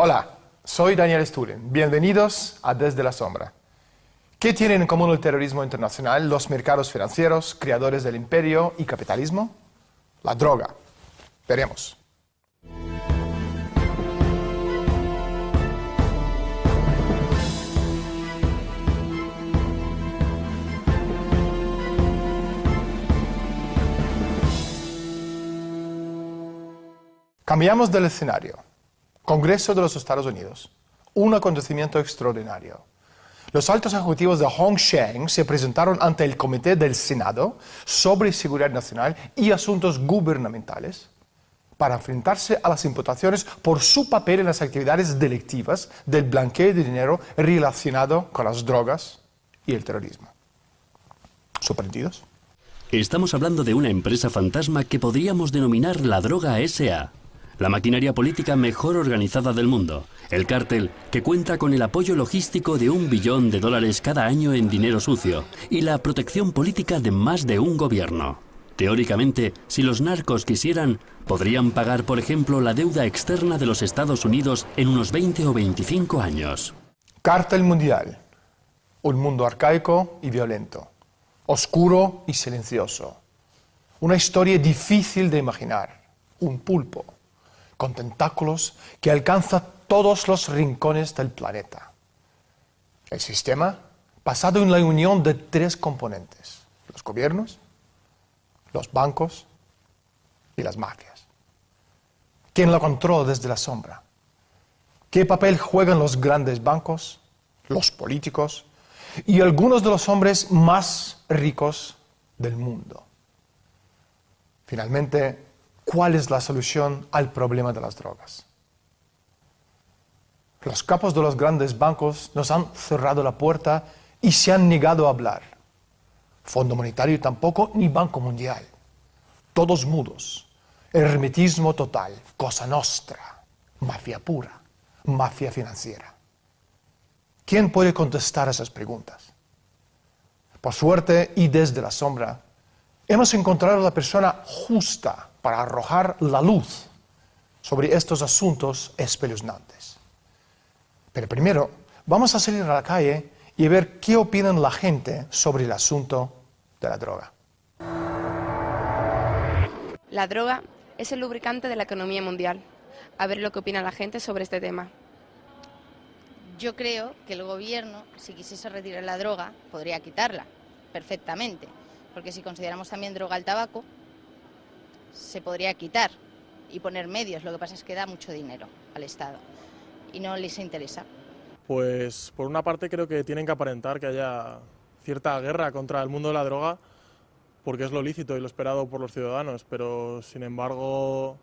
Hola, soy Daniel Sturen. Bienvenidos a Desde la Sombra. ¿Qué tienen en común el terrorismo internacional, los mercados financieros, creadores del imperio y capitalismo? La droga. Veremos. Cambiamos del escenario. Congreso de los Estados Unidos. Un acontecimiento extraordinario. Los altos ejecutivos de Hong Sheng se presentaron ante el Comité del Senado sobre Seguridad Nacional y Asuntos Gubernamentales para enfrentarse a las imputaciones por su papel en las actividades delictivas del blanqueo de dinero relacionado con las drogas y el terrorismo. ¿Sorprendidos? Estamos hablando de una empresa fantasma que podríamos denominar la Droga S.A., la maquinaria política mejor organizada del mundo. El cártel, que cuenta con el apoyo logístico de $1 billón cada año en dinero sucio y la protección política de más de un gobierno. Teóricamente, si los narcos quisieran, podrían pagar, por ejemplo, la deuda externa de los Estados Unidos en unos 20 o 25 años. Cártel mundial. Un mundo arcaico y violento. Oscuro y silencioso. Una historia difícil de imaginar. Un pulpo con tentáculos que alcanza todos los rincones del planeta. El sistema, basado en la unión de tres componentes: los gobiernos, los bancos y las mafias. ¿Quién lo controla desde la sombra? ¿Qué papel juegan los grandes bancos, los políticos y algunos de los hombres más ricos del mundo? Finalmente, ¿cuál es la solución al problema de las drogas? Los capos de los grandes bancos nos han cerrado la puerta y se han negado a hablar. Fondo Monetario tampoco, ni Banco Mundial. Todos mudos. Hermetismo total. Cosa nostra. Mafia pura. Mafia financiera. ¿Quién puede contestar esas preguntas? Por suerte, y desde la sombra, hemos encontrado a la persona justa para arrojar la luz sobre estos asuntos espeluznantes. Pero primero, vamos a salir a la calle y ver qué opinan la gente sobre el asunto de la droga. La droga es el lubricante de la economía mundial. A ver lo que opina la gente sobre este tema. Yo creo que el gobierno, si quisiese retirar la droga, podría quitarla perfectamente. Porque si consideramos también droga el tabaco, se podría quitar y poner medios. Lo que pasa es que da mucho dinero al Estado y no les interesa. Pues por una parte creo que tienen que aparentar que haya cierta guerra contra el mundo de la droga, porque es lo lícito y lo esperado por los ciudadanos, pero sin embargo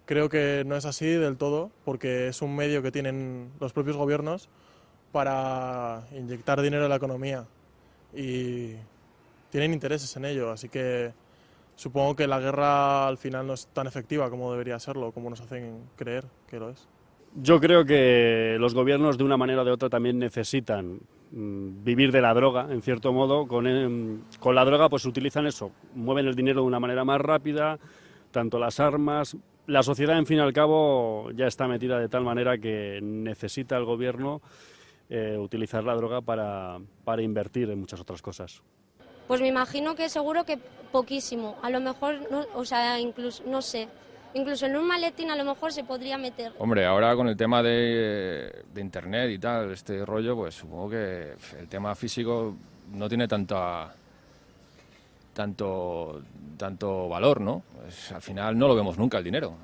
creo que no es así del todo, porque es un medio que tienen los propios gobiernos para inyectar dinero en la economía y tienen intereses en ello, así que supongo que la guerra al final no es tan efectiva como debería serlo, como nos hacen creer que lo es. Yo creo que los gobiernos de una manera o de otra también necesitan vivir de la droga, en cierto modo. Con la droga pues utilizan eso, mueven el dinero de una manera más rápida, tanto las armas. La sociedad, en fin y al cabo, ya está metida de tal manera que necesita el gobierno utilizar la droga para invertir en muchas otras cosas. Pues me imagino que seguro que poquísimo, a lo mejor, no, o sea, incluso, no sé, incluso en un maletín a lo mejor se podría meter. Hombre, ahora con el tema de internet y tal, este rollo, pues supongo que el tema físico no tiene tanto valor, ¿no? Pues al final no lo vemos nunca el dinero,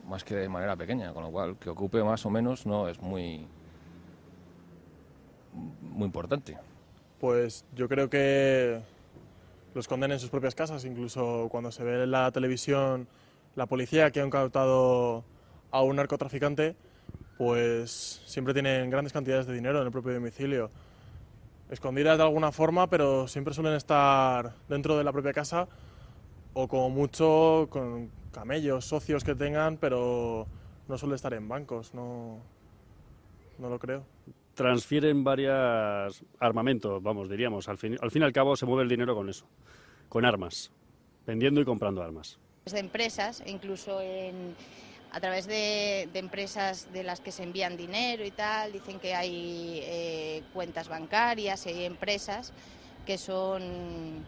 más que de manera pequeña, con lo cual que ocupe más o menos no es muy importante. Pues yo creo que lo esconden en sus propias casas, incluso cuando se ve en la televisión la policía que ha incautado a un narcotraficante, pues siempre tienen grandes cantidades de dinero en el propio domicilio, escondidas de alguna forma, pero siempre suelen estar dentro de la propia casa o como mucho con camellos, socios que tengan, pero no suele estar en bancos, no lo creo. Transfieren varios armamentos, vamos, diríamos. Al fin y al cabo se mueve el dinero con eso, con armas, vendiendo y comprando armas. De empresas, incluso a través de empresas de las que se envían dinero y tal. Dicen que hay cuentas bancarias y hay empresas que son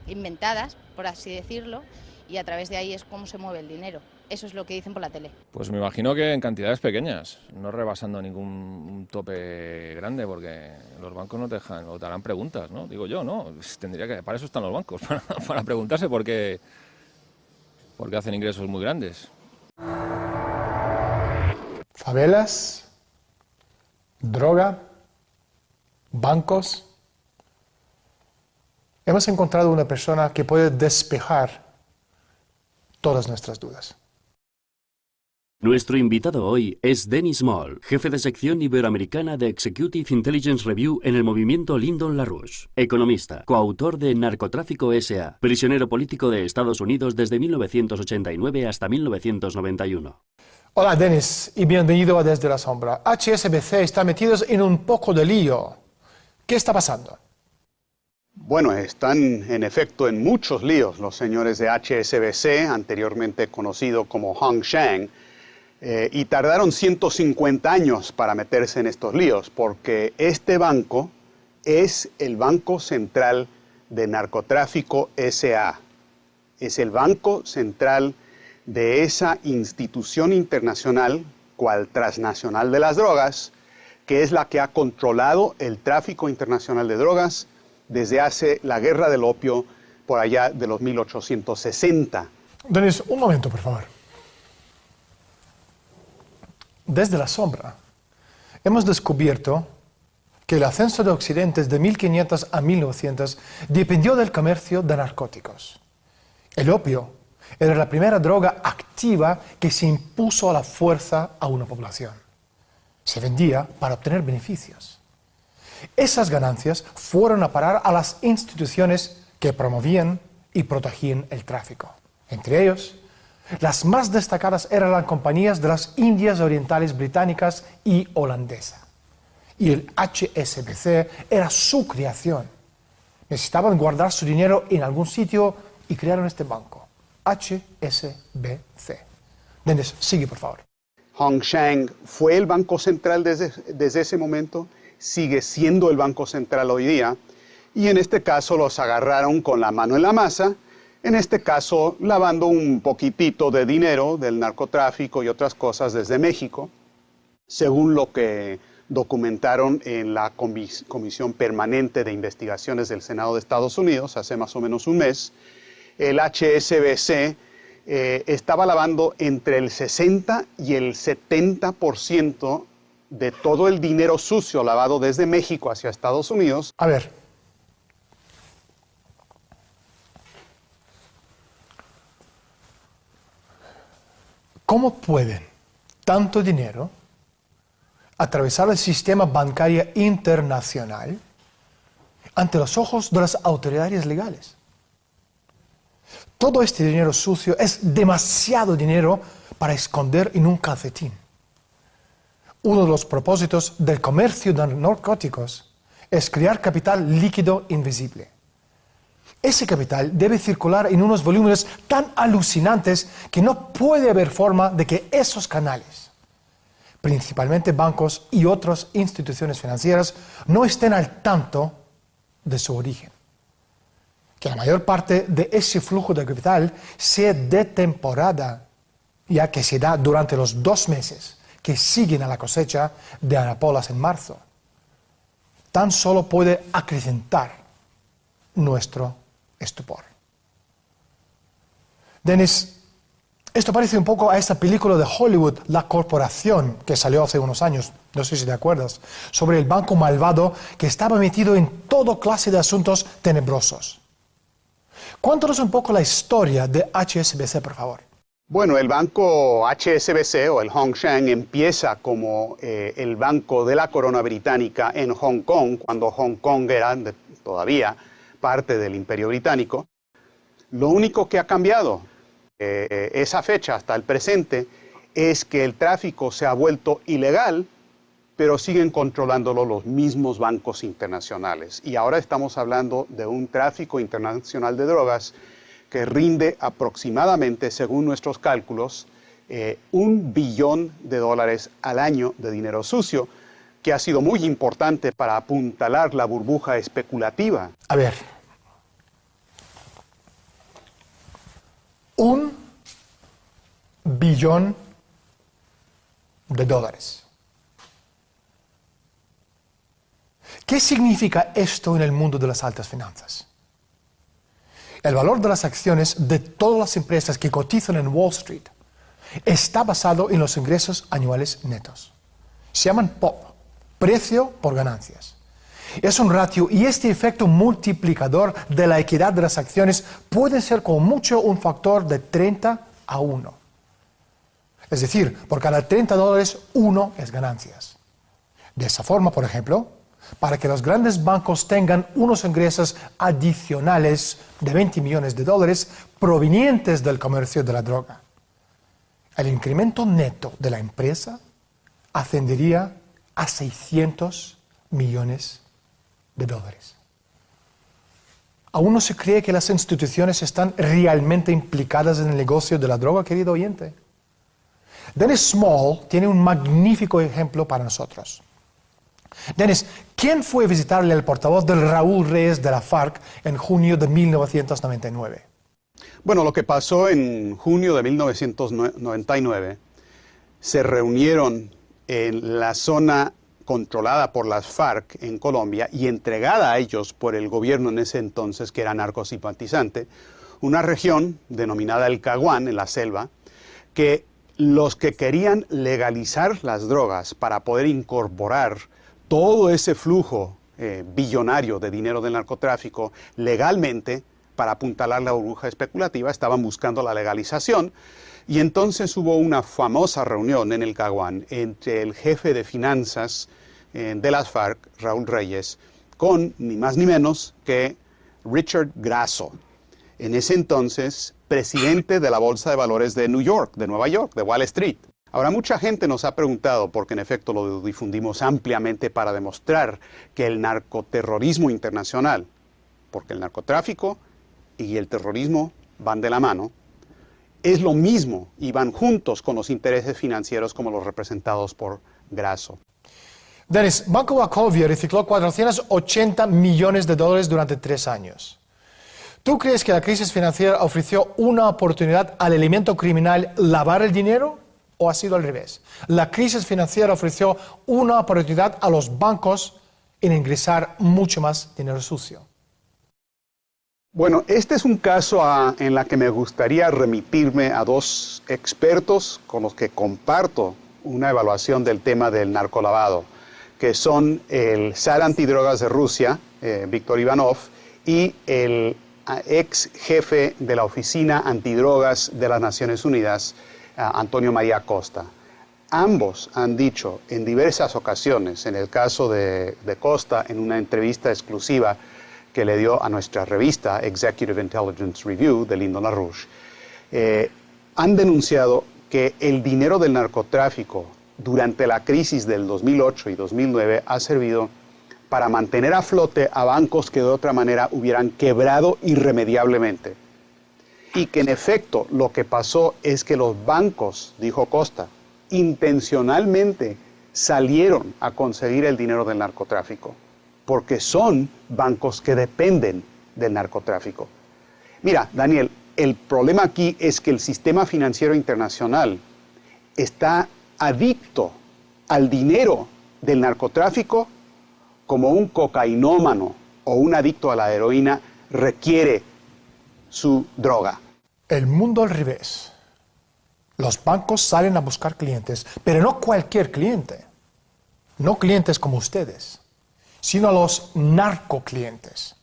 inventadas, por así decirlo, y a través de ahí es como se mueve el dinero. Eso es lo que dicen por la tele. Pues me imagino que en cantidades pequeñas, no rebasando ningún tope grande, porque los bancos no te dejan, o te harán preguntas, ¿no? Digo yo, ¿no? Para eso están los bancos, para preguntarse por qué hacen ingresos muy grandes. Favelas, droga, bancos. Hemos encontrado una persona que puede despejar todas nuestras dudas. Nuestro invitado hoy es Dennis Moll, jefe de sección iberoamericana de Executive Intelligence Review en el movimiento Lyndon LaRouche, economista, coautor de Narcotráfico S.A., prisionero político de Estados Unidos desde 1989 hasta 1991. Hola Dennis y bienvenido a Desde la Sombra. HSBC está metidos en un poco de lío. ¿Qué está pasando? Bueno, están en efecto en muchos líos los señores de HSBC, anteriormente conocido como Hong Sheng, y tardaron 150 años para meterse en estos líos, porque este banco es el Banco Central de Narcotráfico S.A. Es el Banco Central de esa institución internacional, cual transnacional de las drogas, que es la que ha controlado el tráfico internacional de drogas desde hace la guerra del opio por allá de los 1860. Dennis, un momento, por favor. Desde la sombra, hemos descubierto que el ascenso de Occidente de 1500 a 1900 dependió del comercio de narcóticos. El opio era la primera droga activa que se impuso a la fuerza a una población. Se vendía para obtener beneficios. Esas ganancias fueron a parar a las instituciones que promovían y protegían el tráfico. Entre ellos, las más destacadas eran las compañías de las Indias Orientales británicas y holandesa. Y el HSBC era su creación. Necesitaban guardar su dinero en algún sitio y crearon este banco, HSBC. Dennis, sigue por favor. Hong Sheng fue el banco central desde ese momento, sigue siendo el banco central hoy día, y en este caso los agarraron con la mano en la masa, en este caso lavando un poquitito de dinero del narcotráfico y otras cosas desde México, según lo que documentaron en la Comisión Permanente de Investigaciones del Senado de Estados Unidos hace más o menos un mes. El HSBC estaba lavando entre el 60 y el 70% de todo el dinero sucio lavado desde México hacia Estados Unidos. A ver. ¿Cómo pueden tanto dinero atravesar el sistema bancario internacional ante los ojos de las autoridades legales? Todo este dinero sucio es demasiado dinero para esconder en un calcetín. Uno de los propósitos del comercio de narcóticos es crear capital líquido invisible. Ese capital debe circular en unos volúmenes tan alucinantes que no puede haber forma de que esos canales, principalmente bancos y otras instituciones financieras, no estén al tanto de su origen. Que la mayor parte de ese flujo de capital sea de temporada, ya que se da durante los 2 meses que siguen a la cosecha de amapolas en marzo. Tan solo puede acrecentar nuestro estupor. Dennis, esto parece un poco a esta película de Hollywood, La Corporación, que salió hace unos años, no sé si te acuerdas, sobre el banco malvado que estaba metido en toda clase de asuntos tenebrosos. Cuéntanos un poco la historia de HSBC, por favor. Bueno, el banco HSBC o el Hong Sheng empieza como el banco de la corona británica en Hong Kong, cuando Hong Kong era todavía parte del Imperio Británico. Lo único que ha cambiado esa fecha hasta el presente es que el tráfico se ha vuelto ilegal, pero siguen controlándolo los mismos bancos internacionales. Y ahora estamos hablando de un tráfico internacional de drogas que rinde aproximadamente, según nuestros cálculos, $1 billón al año de dinero sucio, que ha sido muy importante para apuntalar la burbuja especulativa. A ver, $1 billón. ¿Qué significa esto en el mundo de las altas finanzas? El valor de las acciones de todas las empresas que cotizan en Wall Street está basado en los ingresos anuales netos. Se llaman POP, precio por ganancias. Es un ratio y este efecto multiplicador de la equidad de las acciones puede ser como mucho un factor de 30-1. Es decir, por cada $30, 1 es ganancias. De esa forma, por ejemplo, para que los grandes bancos tengan unos ingresos adicionales de $20 millones provenientes del comercio de la droga, el incremento neto de la empresa ascendería a $600 millones. ¿Aún no se cree que las instituciones están realmente implicadas en el negocio de la droga, querido oyente? Dennis Small tiene un magnífico ejemplo para nosotros. Dennis, ¿quién fue a visitarle al portavoz del Raúl Reyes de la FARC en junio de 1999? Bueno, lo que pasó en junio de 1999, se reunieron en la zona controlada por las FARC en Colombia y entregada a ellos por el gobierno en ese entonces, que era narcosimpatizante, una región denominada el Caguán, en la selva, que los que querían legalizar las drogas para poder incorporar todo ese flujo billonario de dinero del narcotráfico legalmente para apuntalar la burbuja especulativa, estaban buscando la legalización. Y entonces hubo una famosa reunión en el Caguán entre el jefe de finanzas de las FARC, Raúl Reyes, con ni más ni menos que Richard Grasso, en ese entonces presidente de la Bolsa de Valores de Nueva York, de Wall Street. Ahora, mucha gente nos ha preguntado, porque en efecto lo difundimos ampliamente para demostrar que el narcoterrorismo internacional, porque el narcotráfico y el terrorismo van de la mano, es lo mismo y van juntos con los intereses financieros como los representados por Grasso. Dennis, Banco Wachovia recicló $480 millones durante 3 años. ¿Tú crees que la crisis financiera ofreció una oportunidad al elemento criminal lavar el dinero o ha sido al revés? La crisis financiera ofreció una oportunidad a los bancos en ingresar mucho más dinero sucio. Bueno, este es un caso en la que me gustaría remitirme a 2 expertos con los que comparto una evaluación del tema del narcolavado, que son el zar antidrogas de Rusia, Víctor Ivanov, y el ex jefe de la Oficina Antidrogas de las Naciones Unidas, Antonio María Costa. Ambos han dicho en diversas ocasiones, en el caso de Costa, en una entrevista exclusiva que le dio a nuestra revista Executive Intelligence Review de Lyndon LaRouche, han denunciado que el dinero del narcotráfico durante la crisis del 2008 y 2009 ha servido para mantener a flote a bancos que de otra manera hubieran quebrado irremediablemente. Y que en efecto lo que pasó es que los bancos, dijo Costa, intencionalmente salieron a conseguir el dinero del narcotráfico, porque son bancos que dependen del narcotráfico. Mira, Daniel, el problema aquí es que el sistema financiero internacional está adicto al dinero del narcotráfico como un cocainómano o un adicto a la heroína requiere su droga. El mundo al revés. Los bancos salen a buscar clientes, pero no cualquier cliente. No clientes como ustedes, sino a los narcoclientes.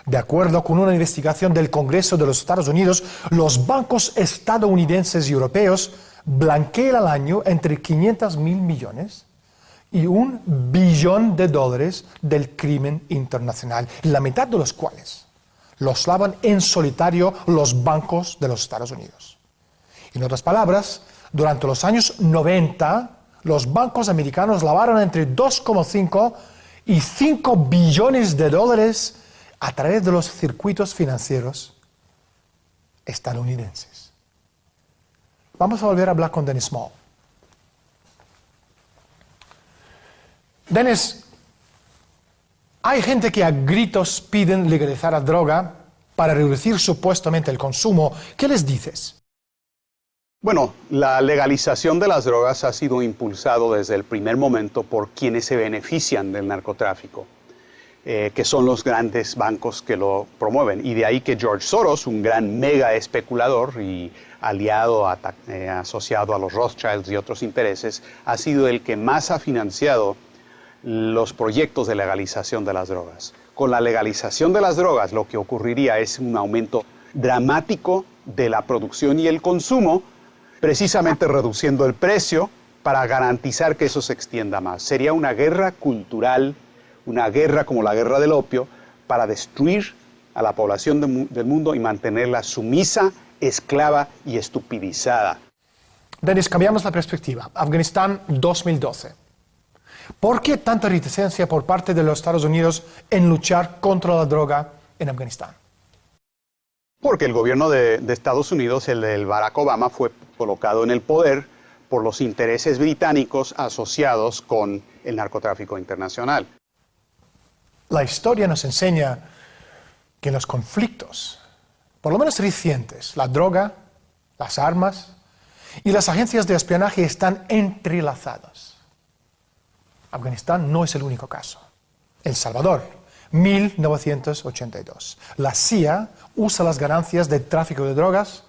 De acuerdo con una investigación del Congreso de los Estados Unidos, los bancos estadounidenses y europeos blanquean al año entre 500 mil millones y $1 billón del crimen internacional, la mitad de los cuales los lavan en solitario los bancos de los Estados Unidos. En otras palabras, durante los años 90, los bancos americanos lavaron entre 2,5 y 5 billones de dólares a través de los circuitos financieros estadounidenses. Vamos a volver a hablar con Dennis Small. Dennis, hay gente que a gritos piden legalizar la droga para reducir supuestamente el consumo. ¿Qué les dices? Bueno, la legalización de las drogas ha sido impulsado desde el primer momento por quienes se benefician del narcotráfico, que son los grandes bancos que lo promueven. Y de ahí que George Soros, un gran mega especulador y aliado, asociado a los Rothschilds y otros intereses, ha sido el que más ha financiado los proyectos de legalización de las drogas. Con la legalización de las drogas, lo que ocurriría es un aumento dramático de la producción y el consumo, precisamente reduciendo el precio para garantizar que eso se extienda más. Sería una guerra cultural, una guerra como la guerra del opio, para destruir a la población del mundo y mantenerla sumisa, esclava y estupidizada. Dennis, cambiamos la perspectiva. Afganistán 2012. ¿Por qué tanta reticencia por parte de los Estados Unidos en luchar contra la droga en Afganistán? Porque el gobierno de Estados Unidos, el de Barack Obama, fue colocado en el poder por los intereses británicos asociados con el narcotráfico internacional. La historia nos enseña que los conflictos, por lo menos recientes, la droga, las armas y las agencias de espionaje están entrelazados. Afganistán no es el único caso. El Salvador, 1982. La CIA usa las ganancias del tráfico de drogas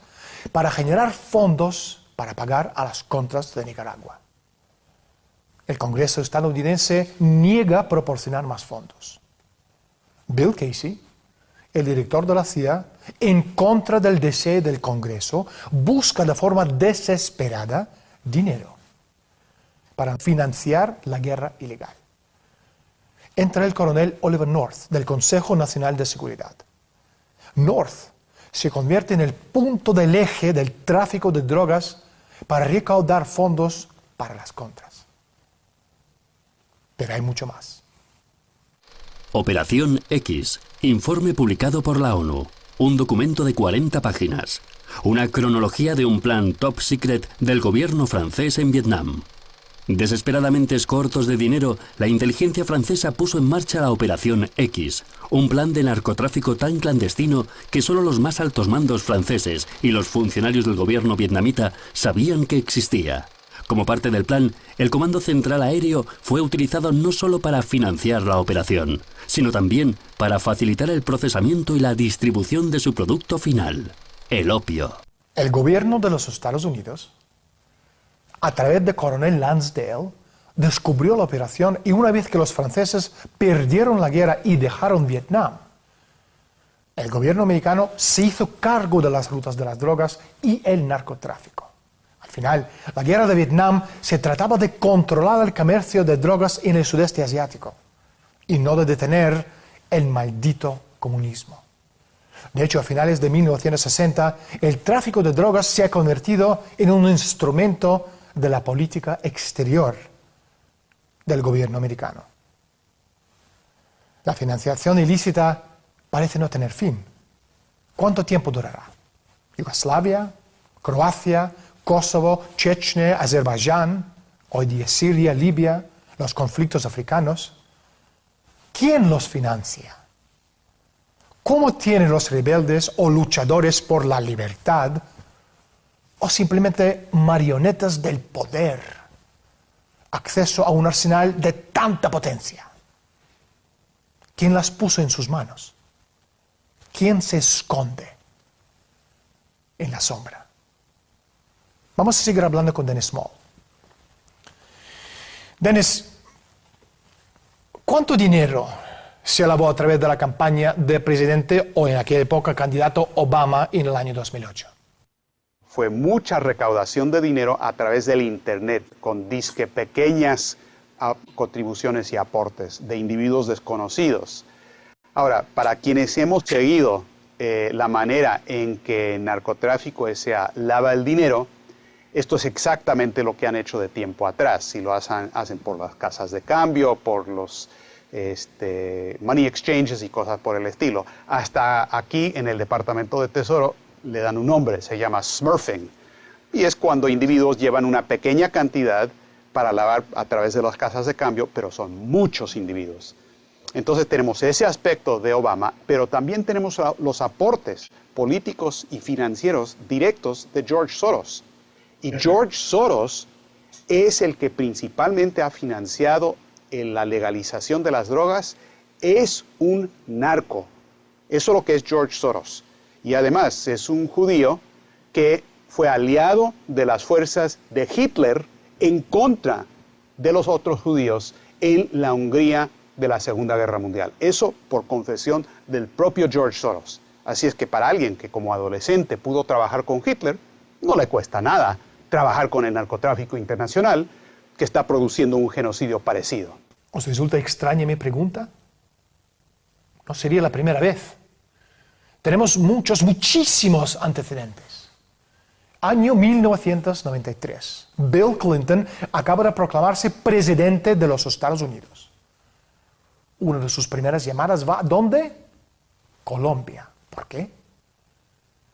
para generar fondos para pagar a las contras de Nicaragua. El Congreso estadounidense niega proporcionar más fondos. Bill Casey, el director de la CIA, en contra del deseo del Congreso, busca de forma desesperada dinero para financiar la guerra ilegal. Entra el coronel Oliver North, del Consejo Nacional de Seguridad. North se convierte en el punto del eje del tráfico de drogas para recaudar fondos para las contras. Pero hay mucho más. Operación X, informe publicado por la ONU, un documento de 40 páginas, una cronología de un plan top secret del gobierno francés en Vietnam. Desesperadamente cortos de dinero, la inteligencia francesa puso en marcha la Operación X, un plan de narcotráfico tan clandestino que solo los más altos mandos franceses y los funcionarios del gobierno vietnamita sabían que existía. Como parte del plan, el Comando Central Aéreo fue utilizado no solo para financiar la operación, sino también para facilitar el procesamiento y la distribución de su producto final, el opio. El gobierno de los Estados Unidos, a través de coronel Lansdale, descubrió la operación y una vez que los franceses perdieron la guerra y dejaron Vietnam, el gobierno americano se hizo cargo de las rutas de las drogas y el narcotráfico. Al final, la guerra de Vietnam se trataba de controlar el comercio de drogas en el sudeste asiático y no de detener el maldito comunismo. De hecho, a finales de 1960, el tráfico de drogas se ha convertido en un instrumento de la política exterior del gobierno americano. La financiación ilícita parece no tener fin. ¿Cuánto tiempo durará? Yugoslavia, Croacia, Kosovo, Chechnya, Azerbaiyán, hoy día Siria, Libia, los conflictos africanos. ¿Quién los financia? ¿Cómo tienen los rebeldes o luchadores por la libertad o simplemente marionetas del poder acceso a un arsenal de tanta potencia? ¿Quién las puso en sus manos? ¿Quién se esconde en la sombra? Vamos a seguir hablando con Dennis Small. Dennis, ¿cuánto dinero se lavó a través de la campaña del presidente o en aquella época candidato Obama en el año 2008? Fue mucha recaudación de dinero a través del Internet, con disque pequeñas contribuciones y aportes de individuos desconocidos. Ahora, para quienes hemos seguido la manera en que el narcotráfico S.A. lava el dinero, esto es exactamente lo que han hecho de tiempo atrás. Si lo hacen por las casas de cambio, por los money exchanges y cosas por el estilo. Hasta aquí en el Departamento de Tesoro le dan un nombre, se llama smurfing. y es cuando individuos llevan una pequeña cantidad para lavar a través de las casas de cambio, pero son muchos individuos. Entonces tenemos ese aspecto de Obama, pero también tenemos los aportes políticos y financieros directos de George Soros. Y George Soros es el que principalmente ha financiado la legalización de las drogas, es un narco. Eso es lo que es George Soros. Y además es un judío que fue aliado de las fuerzas de Hitler en contra de los otros judíos en la Hungría de la Segunda Guerra Mundial. Eso por confesión del propio George Soros. Así es que para alguien que como adolescente pudo trabajar con Hitler, no le cuesta nada trabajar con el narcotráfico internacional que está produciendo un genocidio parecido. ¿Os resulta extraña mi pregunta? No sería la primera vez. Tenemos muchísimos antecedentes. Año 1993. Bill Clinton acaba de proclamarse presidente de los Estados Unidos. Una de sus primeras llamadas va ¿a dónde? Colombia. ¿Por qué?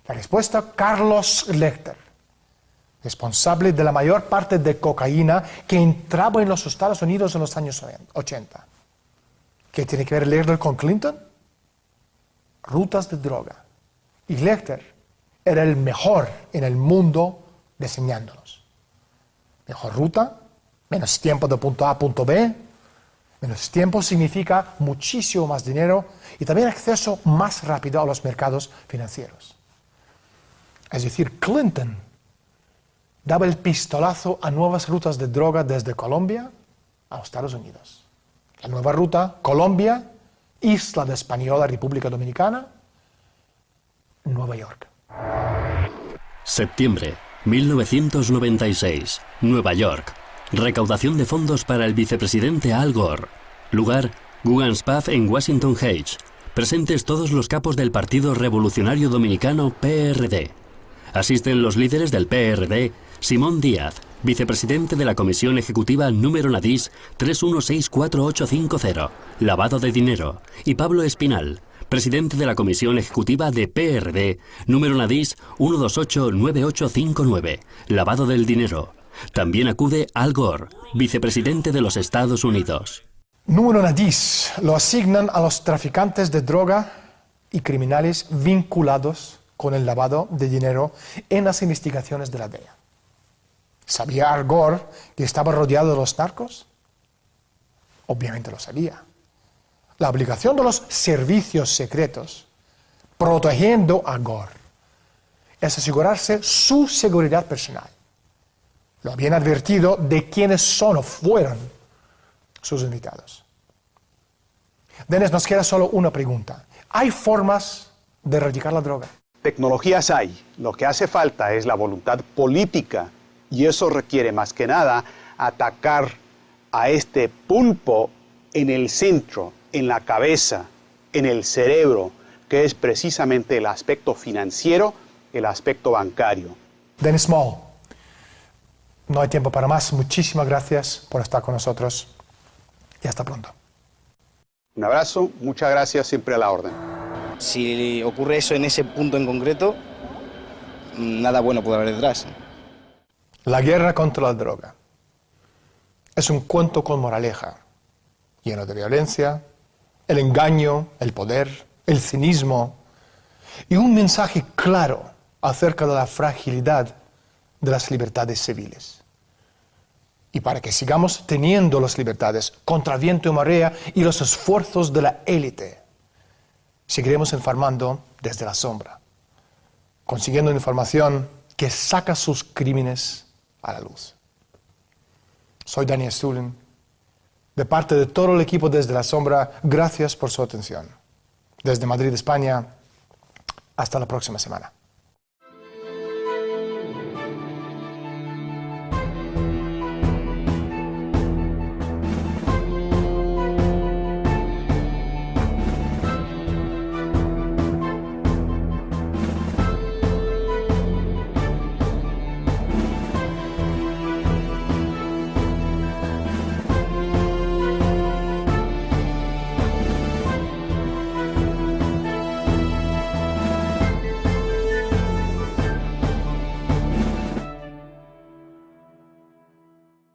La respuesta, Carlos Lecter, responsable de la mayor parte de cocaína que entraba en los Estados Unidos en los años 80. ¿Qué tiene que ver Lecter con Clinton? Rutas de droga. Y Lecter era el mejor en el mundo diseñándolos. Mejor ruta, menos tiempo de punto A a punto B. Menos tiempo significa muchísimo más dinero y también acceso más rápido a los mercados financieros. Es decir, Clinton daba el pistolazo a nuevas rutas de droga desde Colombia a los Estados Unidos. La nueva ruta, Colombia, Isla de Española, República Dominicana, Nueva York. Septiembre 1996, Nueva York. Recaudación de fondos para el vicepresidente Al Gore. Lugar, Guggen's Pub en Washington Heights. Presentes todos los capos del Partido Revolucionario Dominicano PRD. Asisten los líderes del PRD, Simón Díaz, vicepresidente de la Comisión Ejecutiva número Nadís 3164850, lavado de dinero, y Pablo Espinal, presidente de la Comisión Ejecutiva de PRD número Nadís 1289859, lavado del dinero. También acude Al Gore, vicepresidente de los Estados Unidos. Número Nadís lo asignan a los traficantes de droga y criminales vinculados con el lavado de dinero en las investigaciones de la DEA. ¿Sabía Al Gore que estaba rodeado de los narcos? Obviamente lo sabía. La obligación de los servicios secretos, protegiendo a Gore, es asegurarse su seguridad personal. Lo habían advertido de quiénes son o fueron sus invitados. Dennis, nos queda solo una pregunta. ¿Hay formas de erradicar la droga? Tecnologías hay. Lo que hace falta es la voluntad política y eso requiere más que nada atacar a este pulpo en el centro, en la cabeza, en el cerebro, que es precisamente el aspecto financiero, el aspecto bancario. Dennis Small. No hay tiempo para más. Muchísimas gracias por estar con nosotros y hasta pronto. Un abrazo, muchas gracias, siempre a la orden. Si ocurre eso en ese punto en concreto, nada bueno puede haber detrás. La guerra contra la droga es un cuento con moraleja, lleno de violencia, el engaño, el poder, el cinismo y un mensaje claro acerca de la fragilidad de las libertades civiles. Y para que sigamos teniendo las libertades contra viento y marea y los esfuerzos de la élite, seguiremos informando desde la sombra, consiguiendo información que saca sus crímenes a la luz. Soy Daniel Stulin. De parte de todo el equipo desde la sombra, gracias por su atención. Desde Madrid, España, hasta la próxima semana.